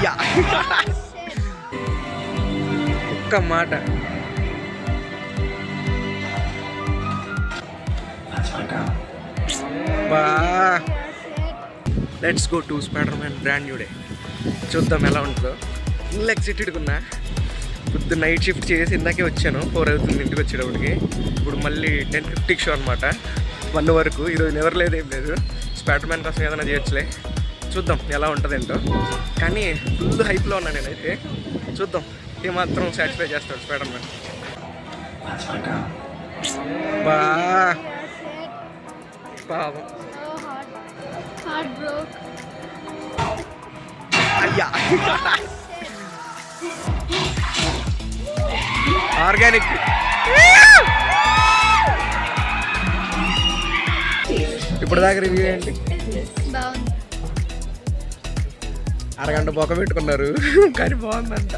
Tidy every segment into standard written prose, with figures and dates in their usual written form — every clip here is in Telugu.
అయ్యా ఒక్క మాట. బా let's go to spider man brand new day. చూద్దాం ఎలా ఉంటుందో. ఫుల్ ఎక్సైటెడ్గా ఉన్నా. పొద్దు నైట్ షిఫ్ట్ చేసి ఇందాకే వచ్చాను, 4 అవుతుంది ఇంటికి వచ్చేటప్పటికి. ఇప్పుడు మళ్ళీ 10:50 షో అనమాట, 1 వరకు. ఈరోజు నెవర్ లేదు, ఏం లేదు. స్పైడర్ మ్యాన్ కోసం ఏదైనా చేయొచ్చులే, చూద్దాం ఎలా ఉంటుంది ఏంటో. కానీ ఫుల్ హైప్లో ఉన్నా నేనైతే. చూద్దాం ఏమాత్రం సాటిస్ఫై చేస్తాడు స్పైడర్ మ్యాన్. బా పాపం అయ్యా ఆర్గానిక్. ఇప్పుడు దాకా రివ్యూ ఏంటి? అరగంట బొక్క పెట్టుకున్నారు కానీ బాగుందంట.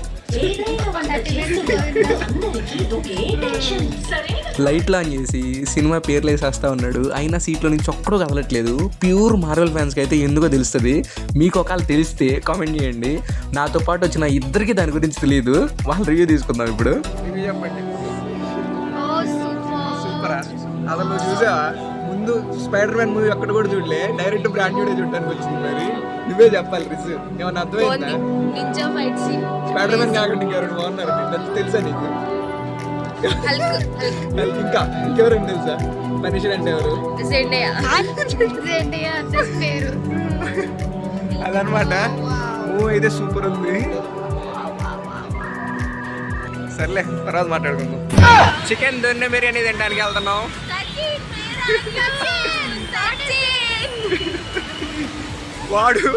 లైట్లు ఆన్ చేసి సినిమా పేర్లు వేసేస్తా ఉన్నాడు, అయినా సీట్లో నుంచి ఒక్కడో కదలట్లేదు. ప్యూర్ మార్వెల్ ఫ్యాన్స్కి అయితే ఎందుకో తెలుస్తుంది. మీకు ఒకవేళ తెలిస్తే కామెంట్ చేయండి. నాతో పాటు వచ్చిన ఇద్దరికి దాని గురించి తెలియదు, వాళ్ళ రివ్యూ తీసుకుందాం ఇప్పుడు. రివ్యూ చెప్పండి. సూపరా? అసలు నువ్వు చూసా ముందు స్పైడర్ మ్యాన్ మూవీ అక్కడ కూడా చూడలే, డైరెక్ట్ బ్రాండ్ న్యూ డే చూడడానికి వచ్చింది. మరి నువ్వే చెప్పాలి రిజ్, ఏమన్నా అర్థమైందా? స్పైడర్ మ్యాన్ కాకుండా ఇంకెవరు బాగున్నారు తెలుసా నీకు? ఇంకా ఇంకెవరైనా తెలుసా? మనిషి అంటే ఎవరు? అదనమాట. మూవీ అయితే సూపర్ ఉంది. సర్లే తర్వాత మాట్లాడుకుందాం. చికెన్ దొన్నె బిర్యానీ తినడానికి వెళ్తున్నాం. వాడు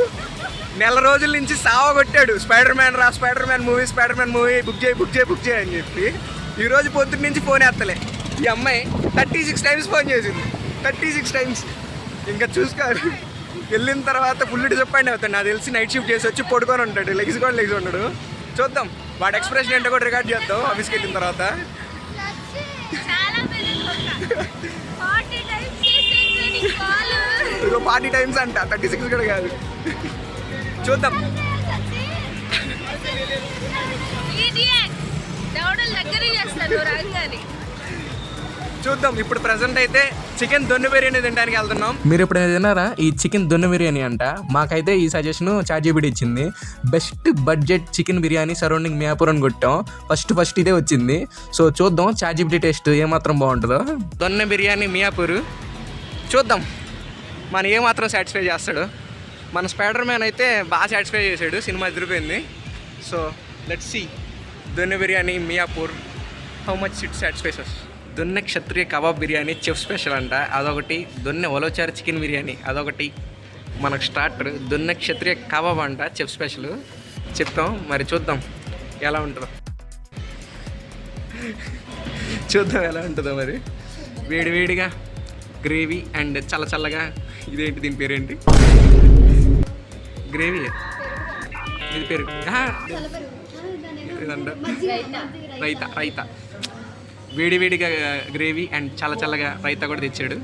నెల రోజుల నుంచి సావగొట్టాడు, స్పైడర్ మ్యాన్ మూవీ బుక్ చేయి అని చెప్పి. ఈరోజు పొద్దున్న నుంచి ఫోన్ ఎత్తలే. ఈ అమ్మాయి 36 టైమ్స్ ఫోన్ చేసింది, 36 టైమ్స్. ఇంకా చూసుకోవాలి. వెళ్ళిన తర్వాత ఫుల్ డిసప్పాయింట్ అవుతాడు నాకు తెలిసి. నైట్ షిఫ్ట్ చేసి వచ్చి పడుకొని ఉంటాడు, లెగ్స్ ఉండడు. చూద్దాం వాడు ఎక్స్ప్రెషన్ ఏంటో కూడా రికార్డ్ చేద్దాం ఆఫీస్కి వెళ్ళిన తర్వాత. 40 టైమ్స్ అంట, 36 కూడా కాదు. చూద్దాం. చూద్దాం. ఇప్పుడు ప్రెసెంట్ అయితే చికెన్ దొన్నె బిర్యానీ తినడానికి వెళ్తున్నాం. మీరు ఎప్పుడైనా తిన్నారా ఈ చికెన్ దొన్నె బిర్యానీ అంట? మాకైతే ఈ సజెషన్ చాట్‌జీపీటీ ఇచ్చింది. Best budget chicken biryani surrounding Miyapur అని కొట్టాం. ఫస్ట్ ఇదే వచ్చింది. సో చూద్దాం చాట్‌జీపీటీ టేస్ట్ ఏమాత్రం బాగుంటుందో. దొన్నె బిర్యానీ మియాపూర్. చూద్దాం మన ఏమాత్రం సాటిస్ఫై చేస్తాడు. మన స్పైడర్ మ్యాన్ అయితే బాగా సాటిస్ఫై చేశాడు, సినిమా ఎదిరిపోయింది. So let's see Donne biryani Miyapur how much it satisfies. Donne Kshatriya kebab biryani chef special అంట, అదొకటి. దొన్నె ఒలోచారు చికెన్ బిర్యానీ అదొకటి. మనకు స్టార్టర్ దొన్నె క్షత్రియ కబాబ్ అంట చెఫ్ స్పెషల్. చెప్తాం మరి, చూద్దాం ఎలా ఉంటుందో. ఎలా ఉంటుందో మరి. వేడివేడిగా గ్రేవీ అండ్ చల్లగా. ఇదేంటి, దీని పేరేంటి? గ్రేవీ ఇది పేరు ఇదంట రైతా. వేడివేడిగా గ్రేవీ అండ్ చల్లగా రైతా కూడా తెచ్చాడు.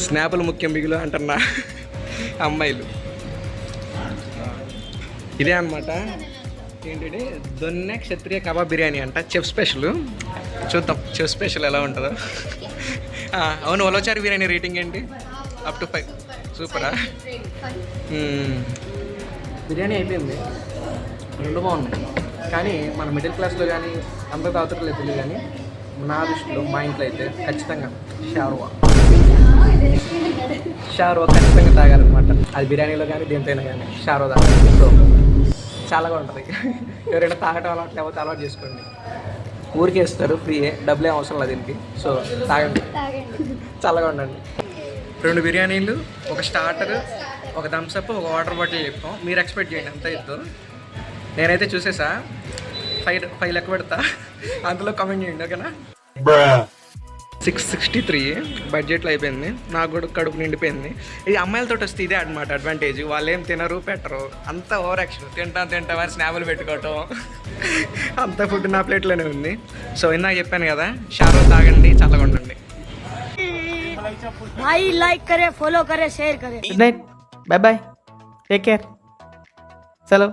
స్నాపులు ముఖ్యం బిగులు అంటున్నా అమ్మాయిలు. ఇదే అనమాట. ఏంటంటే దొన్నె క్షత్రియ కబాబ్ బిర్యానీ అంట చెఫ్ స్పెషల్. చూద్దాం చెఫ్ స్పెషల్ ఎలా ఉంటుందో. అవును, ఒలోచారి బిర్యానీ రేటింగ్ ఏంటి? Up to 5. సూపరా? బిర్యానీ అయిపోయింది, 2 బాగున్నాయి. కానీ మన మిడిల్ క్లాస్లో కానీ అంత తాగుతులేదు తెలియదు. కానీ నా దృష్టిలో మా ఇంట్లో అయితే ఖచ్చితంగా షార్వా ఖచ్చితంగా తాగాలన్నమాట. అది బిర్యానీలో కానీ దేంతైనా కానీ షార్వా తాగాలి. సో చాలా బాగుంటుంది. ఎవరైనా తాగటం అలవాటు లేకపోతే అలవాటు చేసుకోండి. ఊరికే ఇస్తారు, ఫ్రీయే, డబ్బులే అవసరం లేదు దీనికి. సో తాగండి, చల్లగా ఉండండి. 2 బిర్యానీలు, ఒక స్టార్టర్, ఒక థమ్స్అప్, ఒక వాటర్ బాటిల్ చెప్పాం. మీరు ఎక్స్పెక్ట్ చేయండి ఎంత ఇద్దో. నేనైతే చూసేసా ఫైవ్ లెక్క పెడతా, అందులో కామెంట్ చేయండి ఓకేనా. 663 బడ్జెట్లో అయిపోయింది. నాకు కూడా కడుపు నిండిపోయింది. ఇది అమ్మాయిలతో వస్తే ఇదే అనమాట అడ్వాంటేజ్. వాళ్ళు ఏం తినరు పెట్టరు, అంత ఓవర్ యాక్షన్, తింటాం అని స్నాపులు పెట్టుకోవటం, అంత ఫుడ్ నా ప్లేట్లోనే ఉంది. సో ఇందాక చెప్పాను కదా, షారో తాగండి, చల్లగా ఉండండి. भाई लाइक करे, फॉलो करे, शेयर करे. Good night, bye bye, take care, चलो.